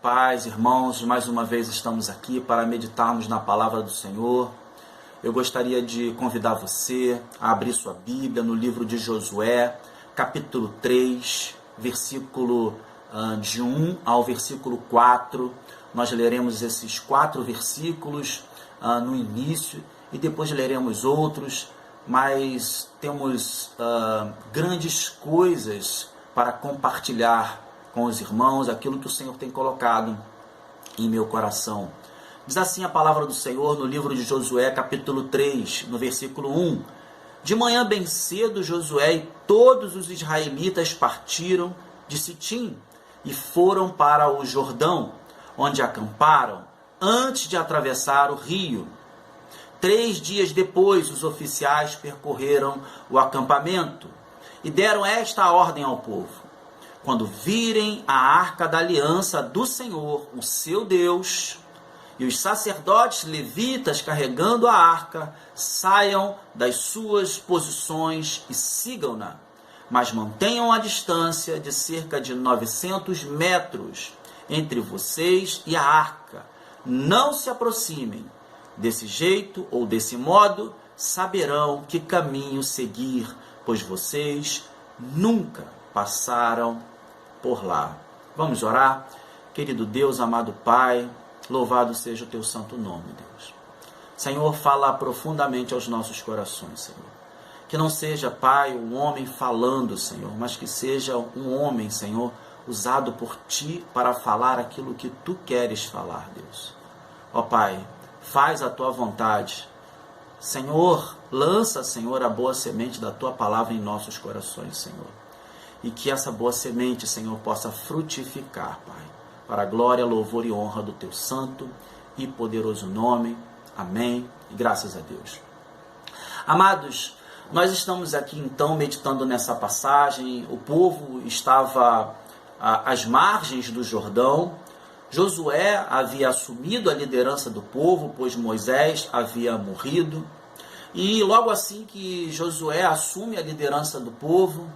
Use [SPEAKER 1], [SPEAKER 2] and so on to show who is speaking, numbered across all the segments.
[SPEAKER 1] paz, irmãos, mais uma vez estamos aqui para meditarmos na palavra do Senhor. Eu gostaria de convidar você a abrir sua Bíblia no livro de Josué, capítulo 3, versículo de 1 ao versículo 4. Nós leremos esses 4 versículos no início e depois leremos outros, mas temos grandes coisas para compartilhar com os irmãos, aquilo que o Senhor tem colocado em meu coração. Diz assim a palavra do Senhor no livro de Josué, capítulo 3, no versículo 1. De manhã bem cedo, Josué e todos os israelitas partiram de Sitim e foram para o Jordão, onde acamparam antes de atravessar o rio. 3 dias depois, os oficiais percorreram o acampamento e deram esta ordem ao povo: quando virem a arca da aliança do Senhor, o seu Deus, e os sacerdotes levitas carregando a arca, saiam das suas posições e sigam-na, mas mantenham a distância de cerca de 900 metros entre vocês e a arca. Não se aproximem. Desse jeito ou desse modo, saberão que caminho seguir, pois vocês nunca passaram por lá. Vamos orar? Querido Deus, amado Pai, louvado seja o teu santo nome, Deus. Senhor, fala profundamente aos nossos corações, Senhor. Que não seja, Pai, um homem falando, Senhor, mas que seja um homem, Senhor, usado por Ti para falar aquilo que Tu queres falar, Deus. Ó Pai, faz a Tua vontade. Senhor, lança, Senhor, a boa semente da Tua palavra em nossos corações, Senhor. E que essa boa semente, Senhor, possa frutificar, Pai, para a glória, louvor e honra do Teu santo e poderoso nome. Amém. E graças a Deus. Amados, nós estamos aqui então meditando nessa passagem. O povo estava às margens do Jordão. Josué havia assumido a liderança do povo, pois Moisés havia morrido. E logo assim que Josué assume a liderança do povo,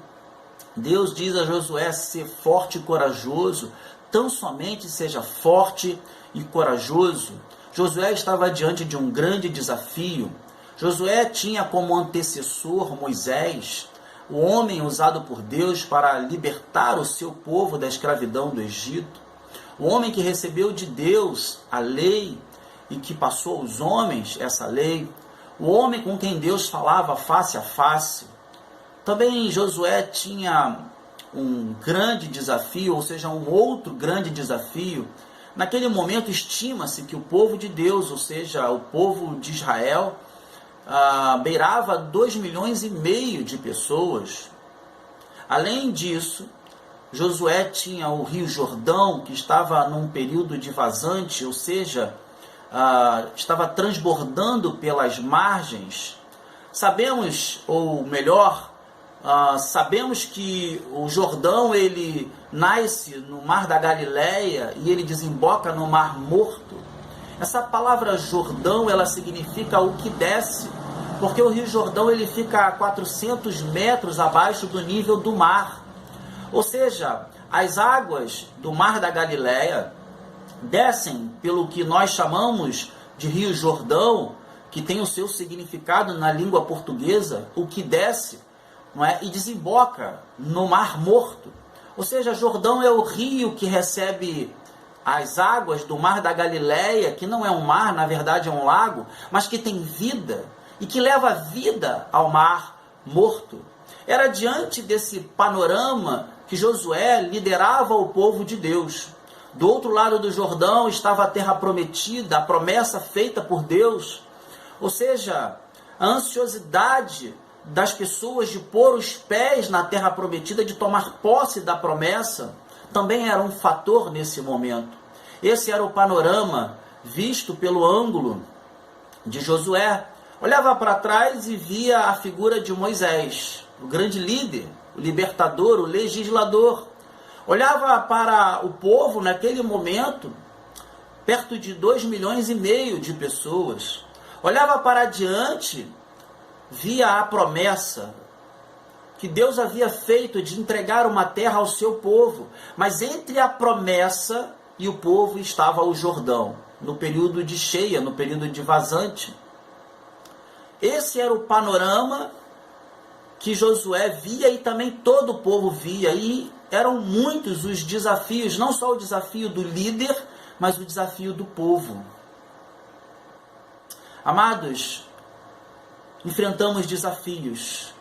[SPEAKER 1] Deus diz a Josué ser forte e corajoso. Tão somente seja forte e corajoso. Josué estava diante de um grande desafio. Josué tinha como antecessor Moisés, o homem usado por Deus para libertar o seu povo da escravidão do Egito. O homem que recebeu de Deus a lei e que passou aos homens essa lei. O homem com quem Deus falava face a face. Também Josué tinha um grande desafio, ou seja, um outro grande desafio. Naquele momento estima-se que o povo de Deus, ou seja, o povo de Israel, beirava 2,5 milhões de pessoas. Além disso, Josué tinha o Rio Jordão, que estava num período de vazante, ou seja, estava transbordando pelas margens. Sabemos, ou melhor, sabemos que o Jordão ele nasce no Mar da Galileia e ele desemboca no Mar Morto. Essa palavra Jordão, ela significa o que desce, porque o Rio Jordão ele fica a 400 metros abaixo do nível do mar. Ou seja, as águas do Mar da Galileia descem pelo que nós chamamos de Rio Jordão, que tem o seu significado na língua portuguesa, o que desce, não é? E desemboca no Mar Morto. Ou seja, Jordão é o rio que recebe as águas do Mar da Galileia, que não é um mar, na verdade é um lago, mas que tem vida e que leva vida ao Mar Morto. Era diante desse panorama que Josué liderava o povo de Deus. Do outro lado do Jordão estava a terra prometida, a promessa feita por Deus. Ou seja, a ansiosidade das pessoas de pôr os pés na terra prometida, de tomar posse da promessa, também era um fator nesse momento. Esse era o panorama visto pelo ângulo de Josué. Olhava para trás e via a figura de Moisés, o grande líder, o libertador, o legislador. Olhava para o povo naquele momento, perto de 2,5 milhões de pessoas. Olhava para diante, via a promessa que Deus havia feito de entregar uma terra ao seu povo. Mas entre a promessa e o povo estava ao Jordão, no período de cheia, no período de vazante. Esse era o panorama que Josué via e também todo o povo via, e eram muitos os desafios, não só o desafio do líder, mas o desafio do povo. Amados, enfrentamos desafios,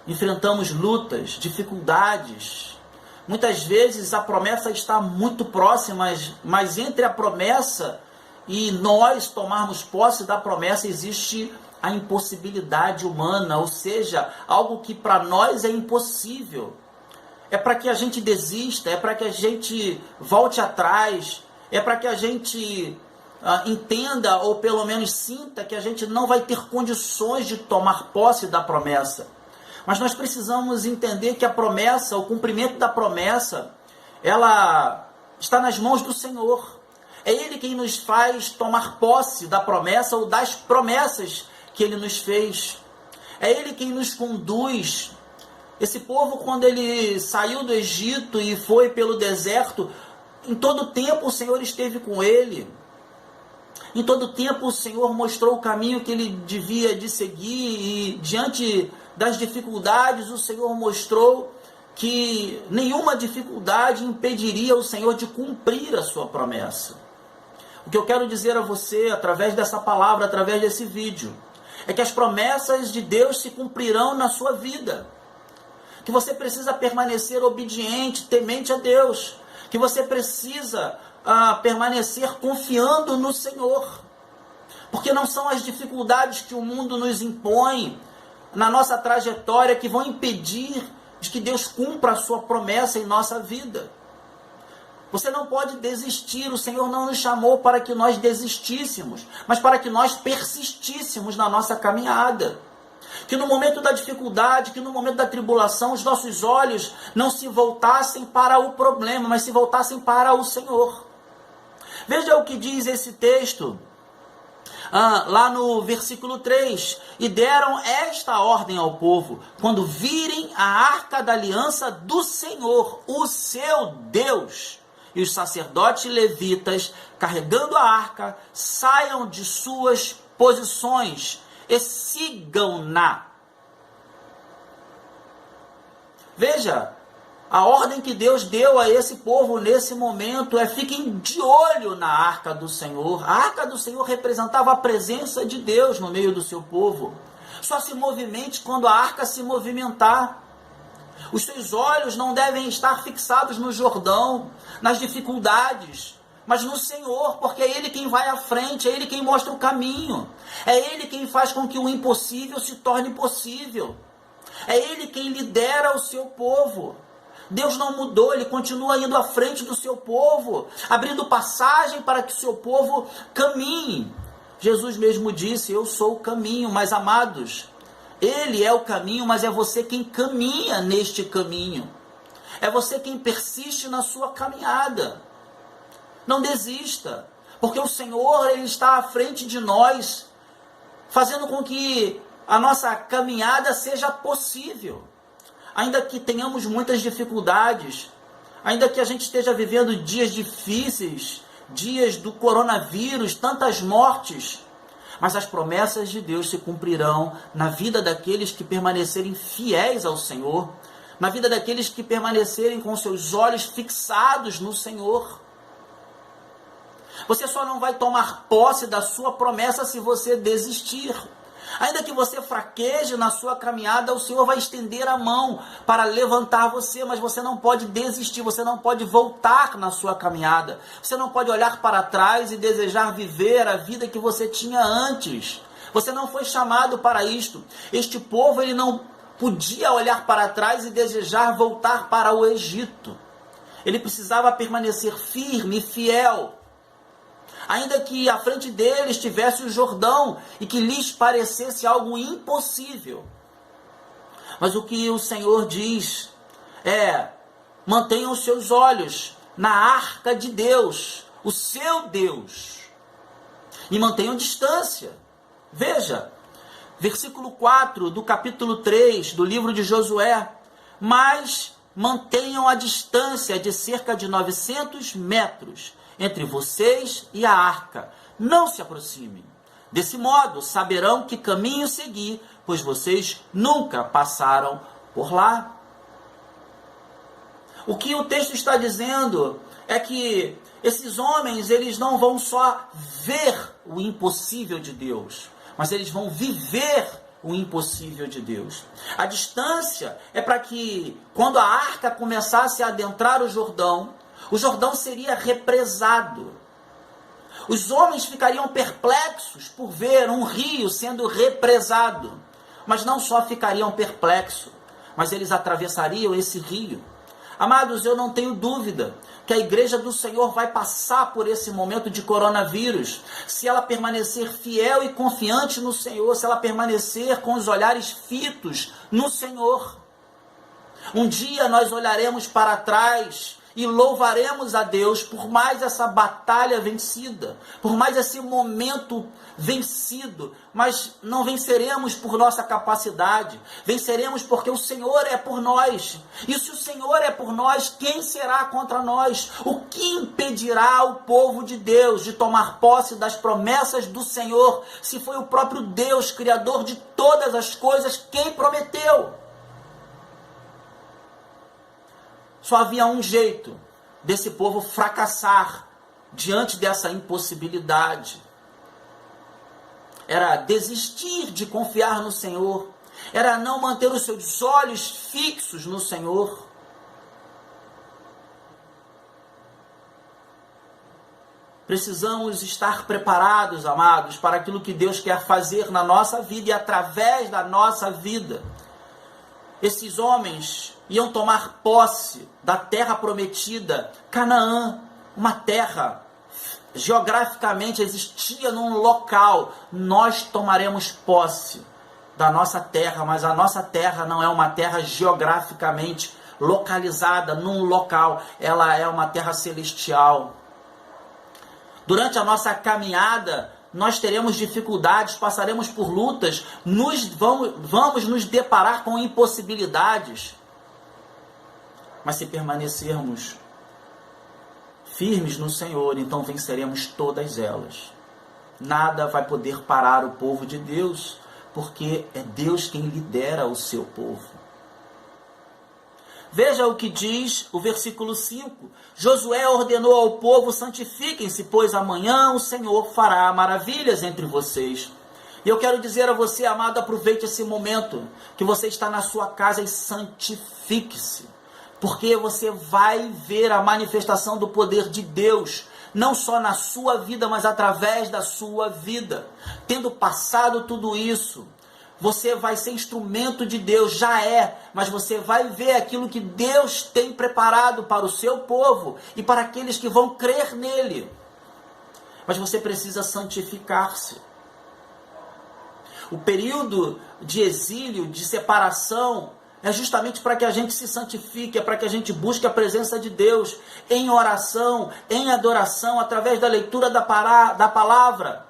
[SPEAKER 1] enfrentamos lutas, dificuldades. Muitas vezes a promessa está muito próxima, mas entre a promessa e nós tomarmos posse da promessa existe a impossibilidade humana, ou seja, algo que para nós é impossível. É para que a gente desista, é para que a gente volte atrás, é para que a gente entenda, ou pelo menos sinta, que a gente não vai ter condições de tomar posse da promessa. Mas nós precisamos entender que a promessa, o cumprimento da promessa, ela está nas mãos do Senhor. É Ele quem nos faz tomar posse da promessa ou das promessas que Ele nos fez. É Ele quem nos conduz. Esse povo, quando ele saiu do Egito e foi pelo deserto, em todo tempo o Senhor esteve com ele. Em todo tempo o Senhor mostrou o caminho que ele devia de seguir, e diante das dificuldades o Senhor mostrou que nenhuma dificuldade impediria o Senhor de cumprir a sua promessa. O que eu quero dizer a você, através dessa palavra, através desse vídeo, é que as promessas de Deus se cumprirão na sua vida. Que você precisa permanecer obediente, temente a Deus. Que você precisa permanecer confiando no Senhor. Porque não são as dificuldades que o mundo nos impõe na nossa trajetória que vão impedir de que Deus cumpra a sua promessa em nossa vida. Você não pode desistir, o Senhor não nos chamou para que nós desistíssemos, mas para que nós persistíssemos na nossa caminhada. Que no momento da dificuldade, que no momento da tribulação, os nossos olhos não se voltassem para o problema, mas se voltassem para o Senhor. Veja o que diz esse texto, lá no versículo 3. E deram esta ordem ao povo: quando virem a arca da aliança do Senhor, o seu Deus, e os sacerdotes levitas, carregando a arca, saiam de suas posições e sigam-na. Veja, a ordem que Deus deu a esse povo nesse momento é: fiquem de olho na arca do Senhor. A arca do Senhor representava a presença de Deus no meio do seu povo. Só se movimente quando a arca se movimentar. Os seus olhos não devem estar fixados no Jordão, nas dificuldades, mas no Senhor, porque é Ele quem vai à frente, é Ele quem mostra o caminho, é Ele quem faz com que o impossível se torne possível, é Ele quem lidera o seu povo. Deus não mudou, Ele continua indo à frente do seu povo, abrindo passagem para que o seu povo caminhe. Jesus mesmo disse: eu sou o caminho. Mas amados, Ele é o caminho, mas é você quem caminha neste caminho, é você quem persiste na sua caminhada. Não desista, porque o Senhor, Ele está à frente de nós, fazendo com que a nossa caminhada seja possível. Ainda que tenhamos muitas dificuldades, ainda que a gente esteja vivendo dias difíceis, dias do coronavírus, tantas mortes, mas as promessas de Deus se cumprirão na vida daqueles que permanecerem fiéis ao Senhor, na vida daqueles que permanecerem com seus olhos fixados no Senhor. Você só não vai tomar posse da sua promessa se você desistir. Ainda que você fraqueje na sua caminhada, o Senhor vai estender a mão para levantar você, mas você não pode desistir, você não pode voltar na sua caminhada. Você não pode olhar para trás e desejar viver a vida que você tinha antes. Você não foi chamado para isto. Este povo, ele não podia olhar para trás e desejar voltar para o Egito. Ele precisava permanecer firme e fiel. Ainda que à frente deles tivesse o Jordão e que lhes parecesse algo impossível. Mas o que o Senhor diz é: mantenham os seus olhos na arca de Deus, o seu Deus, e mantenham distância. Veja, versículo 4 do capítulo 3 do livro de Josué: mas mantenham a distância de cerca de 900 metros entre vocês e a arca. Não se aproximem. Desse modo, saberão que caminho seguir, pois vocês nunca passaram por lá. O que o texto está dizendo é que esses homens, eles não vão só ver o impossível de Deus, mas eles vão viver o impossível de Deus. A distância é para que, quando a arca começasse a adentrar o Jordão seria represado. Os homens ficariam perplexos por ver um rio sendo represado. Mas não só ficariam perplexos, mas eles atravessariam esse rio. Amados, eu não tenho dúvida que a igreja do Senhor vai passar por esse momento de coronavírus, se ela permanecer fiel e confiante no Senhor, se ela permanecer com os olhares fitos no Senhor. Um dia nós olharemos para trás e louvaremos a Deus por mais essa batalha vencida, por mais esse momento vencido, mas não venceremos por nossa capacidade, venceremos porque o Senhor é por nós. E se o Senhor é por nós, quem será contra nós? O que impedirá o povo de Deus de tomar posse das promessas do Senhor, se foi o próprio Deus, Criador de todas as coisas, quem prometeu? Só havia um jeito desse povo fracassar diante dessa impossibilidade. Era desistir de confiar no Senhor. Era não manter os seus olhos fixos no Senhor. Precisamos estar preparados, amados, para aquilo que Deus quer fazer na nossa vida e através da nossa vida. Esses homens iam tomar posse da terra prometida, Canaã, uma terra, geograficamente existia num local. Nós tomaremos posse da nossa terra, mas a nossa terra não é uma terra geograficamente localizada num local, ela é uma terra celestial. Durante a nossa caminhada, nós teremos dificuldades, passaremos por lutas, vamos nos deparar com impossibilidades. Mas se permanecermos firmes no Senhor, então venceremos todas elas. Nada vai poder parar o povo de Deus, porque é Deus quem lidera o seu povo. Veja o que diz o versículo 5. Josué ordenou ao povo: santifiquem-se, pois amanhã o Senhor fará maravilhas entre vocês. E eu quero dizer a você, amado, aproveite esse momento que você está na sua casa e santifique-se. Porque você vai ver a manifestação do poder de Deus, não só na sua vida, mas através da sua vida. Tendo passado tudo isso, você vai ser instrumento de Deus, já é, mas você vai ver aquilo que Deus tem preparado para o seu povo e para aqueles que vão crer nele. Mas você precisa santificar-se. O período de exílio, de separação, é justamente para que a gente se santifique, é para que a gente busque a presença de Deus em oração, em adoração, através da leitura da palavra.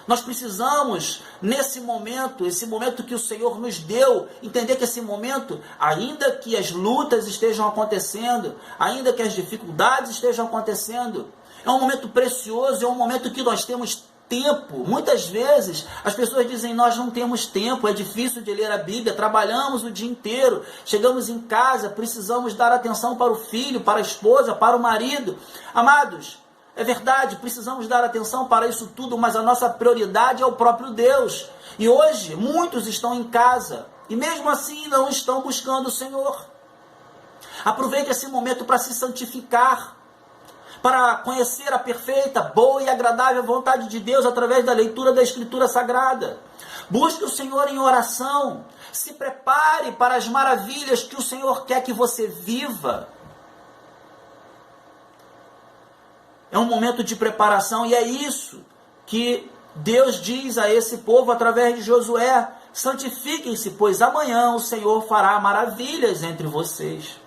[SPEAKER 1] Nós precisamos, nesse momento, esse momento que o Senhor nos deu, entender que esse momento, ainda que as lutas estejam acontecendo, ainda que as dificuldades estejam acontecendo, é um momento precioso, é um momento que nós temos tempo. Muitas vezes as pessoas dizem: nós não temos tempo, é difícil de ler a Bíblia, trabalhamos o dia inteiro, chegamos em casa, precisamos dar atenção para o filho, para a esposa, para o marido. Amados, é verdade, precisamos dar atenção para isso tudo, mas a nossa prioridade é o próprio Deus. E hoje muitos estão em casa e mesmo assim não estão buscando o Senhor. Aproveite esse momento para se santificar, para conhecer a perfeita, boa e agradável vontade de Deus através da leitura da Escritura Sagrada. Busque o Senhor em oração. Se prepare para as maravilhas que o Senhor quer que você viva. É um momento de preparação e é isso que Deus diz a esse povo através de Josué: santifiquem-se, pois amanhã o Senhor fará maravilhas entre vocês.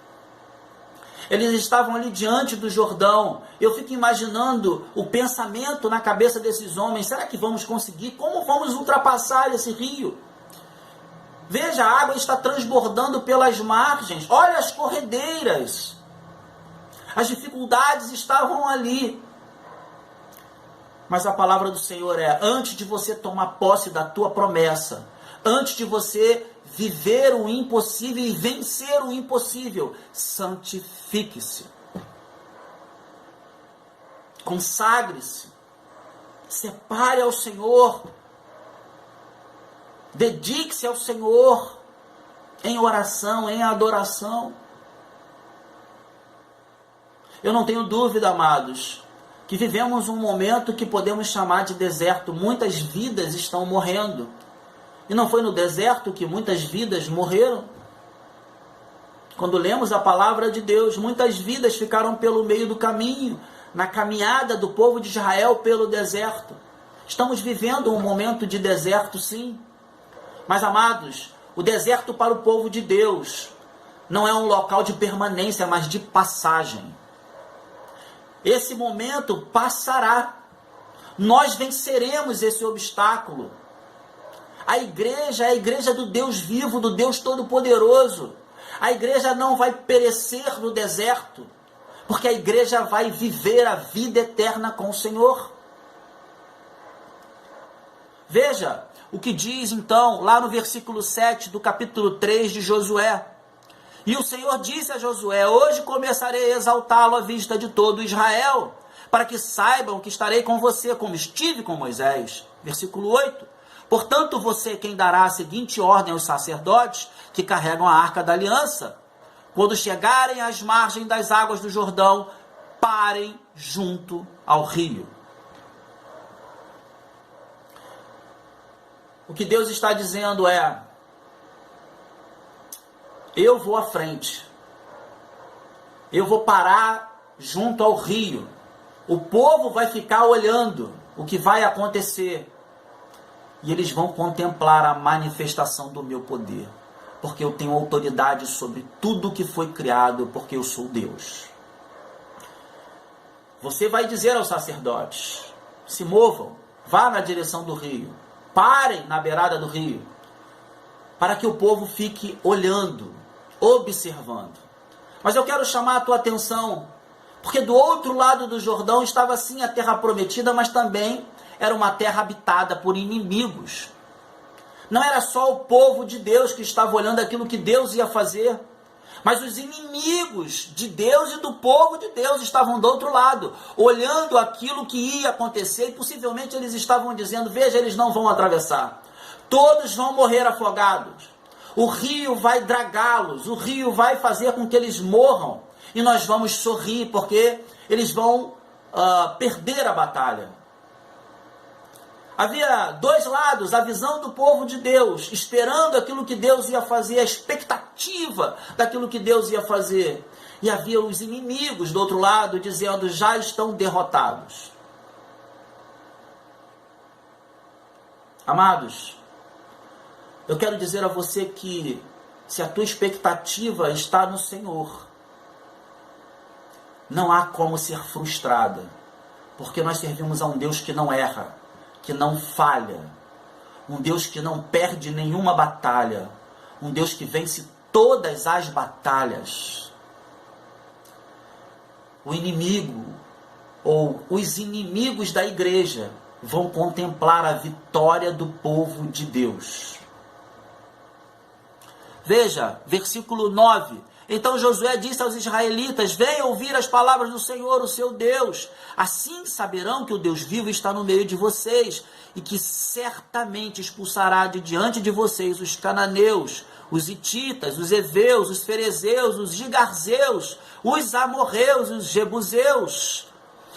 [SPEAKER 1] Eles estavam ali diante do Jordão. Eu fico imaginando o pensamento na cabeça desses homens: será que vamos conseguir? Como vamos ultrapassar esse rio? Veja, a água está transbordando pelas margens. Olha as corredeiras. As dificuldades estavam ali. Mas a palavra do Senhor é: antes de você tomar posse da tua promessa, antes de você viver o impossível e vencer o impossível, santifique-se. Consagre-se. Separe ao Senhor. Dedique-se ao Senhor em oração, em adoração. Eu não tenho dúvida, amados, que vivemos um momento que podemos chamar de deserto. Muitas vidas estão morrendo. E não foi no deserto que muitas vidas morreram? Quando lemos a palavra de Deus, muitas vidas ficaram pelo meio do caminho, na caminhada do povo de Israel pelo deserto. Estamos vivendo um momento de deserto, sim. Mas, amados, o deserto para o povo de Deus não é um local de permanência, mas de passagem. Esse momento passará. Nós venceremos esse obstáculo. A igreja é a igreja do Deus vivo, do Deus Todo-Poderoso. A igreja não vai perecer no deserto, porque a igreja vai viver a vida eterna com o Senhor. Veja o que diz então, lá no versículo 7 do capítulo 3 de Josué. E o Senhor disse a Josué: hoje começarei a exaltá-lo à vista de todo Israel, para que saibam que estarei com você, como estive com Moisés. Versículo 8. Portanto, você quem dará a seguinte ordem aos sacerdotes que carregam a arca da aliança: quando chegarem às margens das águas do Jordão, parem junto ao rio. O que Deus está dizendo é: eu vou à frente, eu vou parar junto ao rio, o povo vai ficar olhando o que vai acontecer, e eles vão contemplar a manifestação do meu poder, porque eu tenho autoridade sobre tudo que foi criado, porque eu sou Deus. Você vai dizer aos sacerdotes: se movam, vá na direção do rio, parem na beirada do rio, para que o povo fique olhando, observando. Mas eu quero chamar a tua atenção, porque do outro lado do Jordão estava sim a terra prometida, mas também era uma terra habitada por inimigos. Não era só o povo de Deus que estava olhando aquilo que Deus ia fazer, mas os inimigos de Deus e do povo de Deus estavam do outro lado, olhando aquilo que ia acontecer, e possivelmente eles estavam dizendo: veja, eles não vão atravessar, todos vão morrer afogados, o rio vai dragá-los, o rio vai fazer com que eles morram, e nós vamos sorrir, porque eles vão perder a batalha. Havia dois lados: a visão do povo de Deus, esperando aquilo que Deus ia fazer, a expectativa daquilo que Deus ia fazer. E havia os inimigos do outro lado, dizendo: já estão derrotados. Amados, eu quero dizer a você que, se a tua expectativa está no Senhor, não há como ser frustrada, porque nós servimos a um Deus que não erra, que não falha, um Deus que não perde nenhuma batalha, um Deus que vence todas as batalhas. O inimigo, ou os inimigos da igreja, vão contemplar a vitória do povo de Deus. Veja, versículo 9. Então Josué disse aos israelitas: venham ouvir as palavras do Senhor, o seu Deus. Assim saberão que o Deus vivo está no meio de vocês, e que certamente expulsará de diante de vocês os cananeus, os hititas, os heveus, os ferezeus, os gigarzeus, os amorreus, os jebuseus.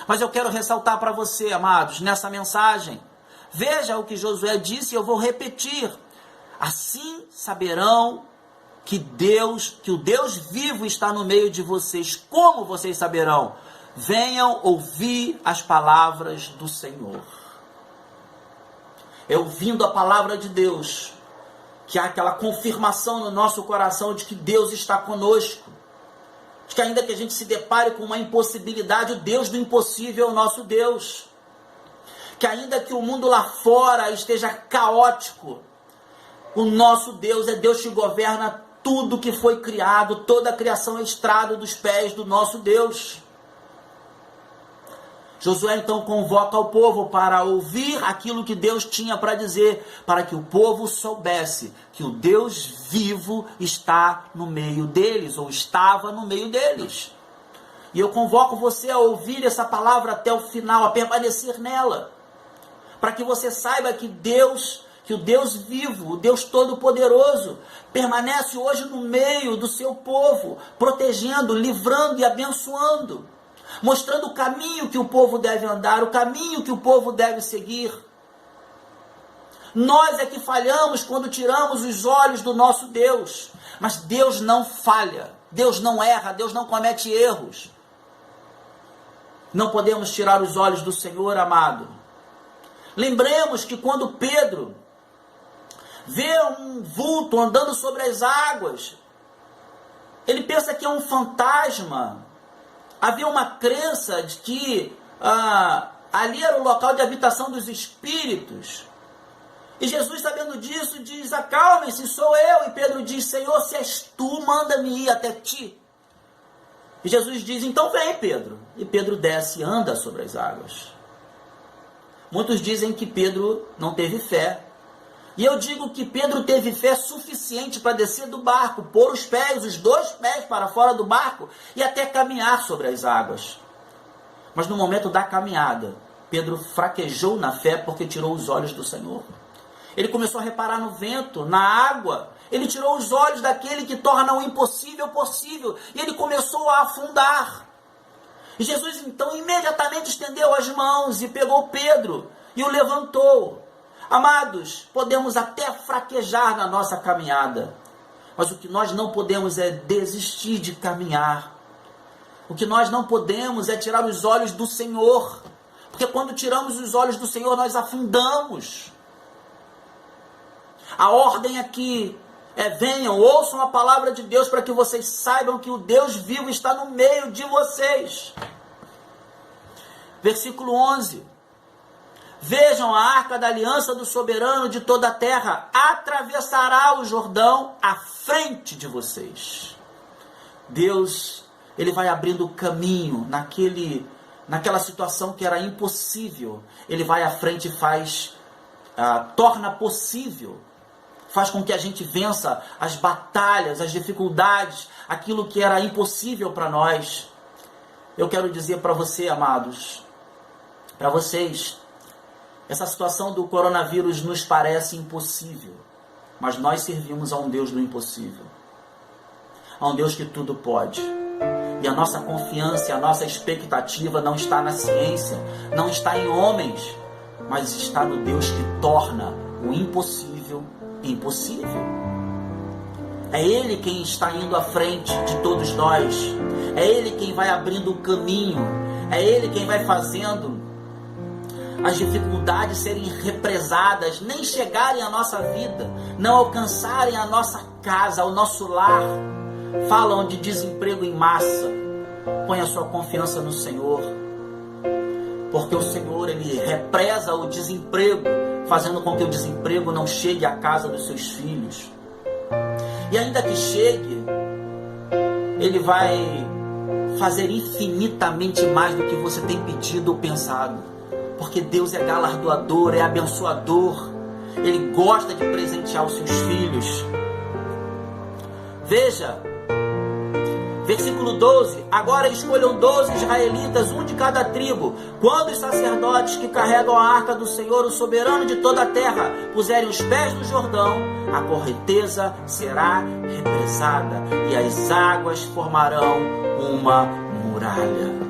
[SPEAKER 1] Mas eu quero ressaltar para você, amados, nessa mensagem, veja o que Josué disse, e eu vou repetir. Assim saberão que o Deus vivo está no meio de vocês. Como vocês saberão? Venham ouvir as palavras do Senhor. É ouvindo a palavra de Deus que há aquela confirmação no nosso coração de que Deus está conosco. De que ainda que a gente se depare com uma impossibilidade, o Deus do impossível é o nosso Deus. Que ainda que o mundo lá fora esteja caótico, O nosso Deus é Deus que governa tudo que foi criado, toda a criação é estrado dos pés do nosso Deus. Josué então convoca o povo para ouvir aquilo que Deus tinha para dizer, para que o povo soubesse que o Deus vivo está no meio deles, ou estava no meio deles. E eu convoco você a ouvir essa palavra até o final, a permanecer nela, para que você saiba que o Deus vivo, o Deus Todo-Poderoso, permanece hoje no meio do seu povo, protegendo, livrando e abençoando, mostrando o caminho que o povo deve andar, o caminho que o povo deve seguir. Nós é que falhamos quando tiramos os olhos do nosso Deus, mas Deus não falha, Deus não erra, Deus não comete erros. Não podemos tirar os olhos do Senhor, amado. Lembremos que quando Pedro vê um vulto andando sobre as águas, ele pensa que é um fantasma. Havia uma crença de que ali era o local de habitação dos espíritos. E Jesus, sabendo disso, diz: acalmem-se, sou eu. E Pedro diz: Senhor, se és tu, manda-me ir até ti. E Jesus diz: então vem, Pedro. E Pedro desce e anda sobre as águas. Muitos dizem que Pedro não teve fé. E eu digo que Pedro teve fé suficiente para descer do barco, pôr os pés, os 2 pés para fora do barco e até caminhar sobre as águas. Mas no momento da caminhada, Pedro fraquejou na fé porque tirou os olhos do Senhor. Ele começou a reparar no vento, na água. Ele tirou os olhos daquele que torna o impossível possível. E ele começou a afundar. E Jesus então imediatamente estendeu as mãos e pegou Pedro e o levantou. Amados, podemos até fraquejar na nossa caminhada, mas o que nós não podemos é desistir de caminhar. O que nós não podemos é tirar os olhos do Senhor, porque quando tiramos os olhos do Senhor, nós afundamos. A ordem aqui é: venham, ouçam a palavra de Deus para que vocês saibam que o Deus vivo está no meio de vocês. Versículo 11. Vejam, a arca da aliança do soberano de toda a terra atravessará o Jordão à frente de vocês. Deus, ele vai abrindo caminho naquela situação que era impossível. Ele vai à frente e torna possível. Faz com que a gente vença as batalhas, as dificuldades, aquilo que era impossível para nós. Eu quero dizer para você, amados, para vocês, essa situação do coronavírus nos parece impossível, mas nós servimos a um Deus do impossível, a um Deus que tudo pode. E a nossa confiança, a nossa expectativa não está na ciência, não está em homens, mas está no Deus que torna o impossível impossível. É Ele quem está indo à frente de todos nós, é Ele quem vai abrindo o caminho, é Ele quem vai fazendo as dificuldades serem represadas, nem chegarem à nossa vida, não alcançarem a nossa casa, o nosso lar. Falam de desemprego em massa. Põe a sua confiança no Senhor, porque o Senhor, Ele represa o desemprego, fazendo com que o desemprego não chegue à casa dos seus filhos. E ainda que chegue, Ele vai fazer infinitamente mais do que você tem pedido ou pensado. Porque Deus é galardoador, é abençoador. Ele gosta de presentear os seus filhos. Veja, versículo 12. Agora escolham 12 israelitas, um de cada tribo. Quando os sacerdotes que carregam a arca do Senhor, o soberano de toda a terra, puserem os pés no Jordão, a correnteza será represada e as águas formarão uma muralha.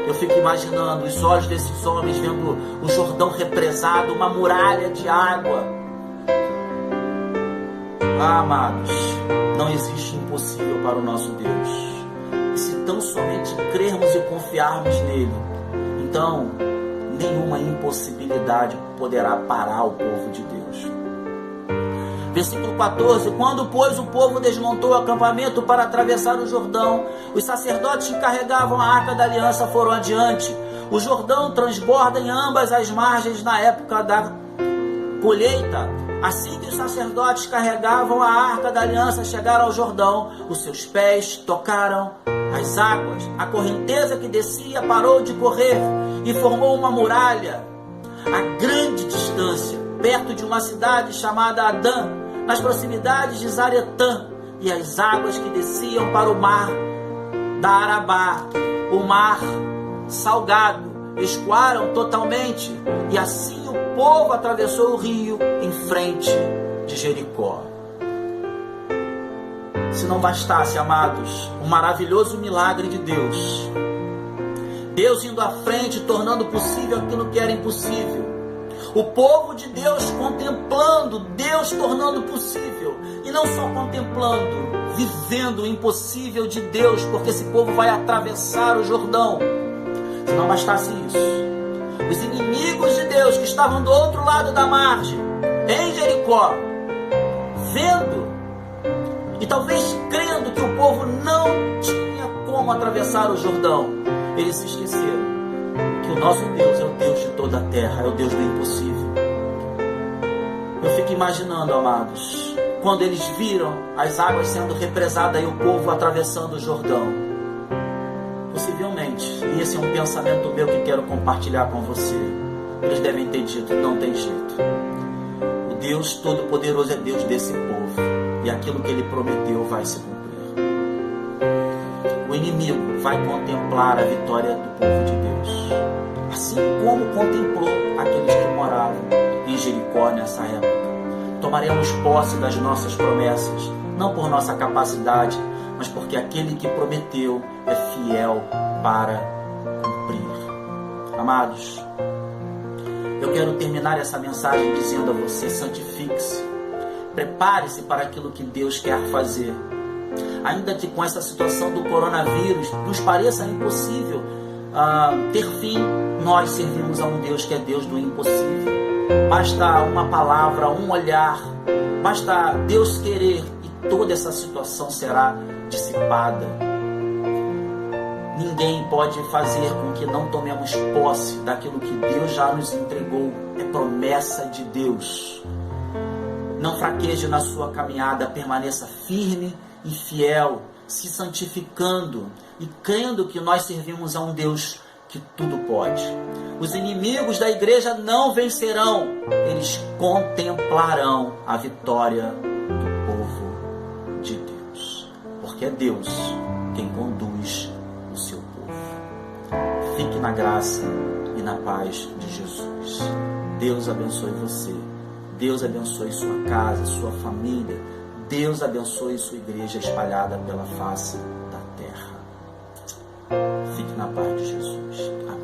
[SPEAKER 1] Eu fico imaginando os olhos desses homens vendo o Jordão represado, uma muralha de água. Amados, não existe impossível para o nosso Deus. E se tão somente crermos e confiarmos nele, então nenhuma impossibilidade poderá parar o povo de Deus. Versículo 14. Quando, pois, o povo desmontou o acampamento para atravessar o Jordão, os sacerdotes que carregavam a arca da aliança foram adiante. O Jordão transborda em ambas as margens na época da colheita. Assim que os sacerdotes carregavam a arca da aliança, chegaram ao Jordão, os seus pés tocaram as águas. A correnteza que descia parou de correr e formou uma muralha a grande distância, perto de uma cidade chamada Adã, nas proximidades de Zaretã. E as águas que desciam para o mar da Arabá, o mar salgado, escoaram totalmente, e assim o povo atravessou o rio em frente de Jericó. Se não bastasse, amados, um maravilhoso milagre de Deus, Deus indo à frente, tornando possível aquilo que era impossível, o povo de Deus contemplando Deus tornando possível, e não só contemplando, vivendo o impossível de Deus, porque esse povo vai atravessar o Jordão. Se não bastasse isso, os inimigos de Deus que estavam do outro lado da margem, em Jericó, vendo e talvez crendo que o povo não tinha como atravessar o Jordão, eles se esqueceram que o nosso Deus é o Deus de toda a terra, é o Deus do impossível. Eu fico imaginando, amados, quando eles viram as águas sendo represadas e o povo atravessando o Jordão. Possivelmente, e esse é um pensamento meu que quero compartilhar com você, eles devem ter dito: não tem jeito. O Deus Todo-Poderoso é Deus desse povo, e aquilo que Ele prometeu vai se cumprir. O inimigo vai contemplar a vitória do povo de Deus, assim como contemplou aqueles que moravam em Jericó nessa época. Tomaremos posse das nossas promessas, não por nossa capacidade, mas porque aquele que prometeu é fiel para cumprir. Amados, eu quero terminar essa mensagem dizendo a você: santifique-se, prepare-se para aquilo que Deus quer fazer. Ainda que com essa situação do coronavírus nos pareça impossível ter fim, nós servimos a um Deus que é Deus do impossível. Basta uma palavra, um olhar, basta Deus querer e toda essa situação será dissipada. Ninguém pode fazer com que não tomemos posse daquilo que Deus já nos entregou. É promessa de Deus. Não fraqueje na sua caminhada, permaneça firme e fiel, se santificando e crendo que nós servimos a um Deus que tudo pode. Os inimigos da igreja não vencerão, eles contemplarão a vitória do povo de Deus, porque é Deus quem conduz o seu povo. Fique na graça e na paz de Jesus. Deus abençoe você, Deus abençoe sua casa, sua família, Deus abençoe sua igreja espalhada pela face da terra. Fique na paz de Jesus. Amém.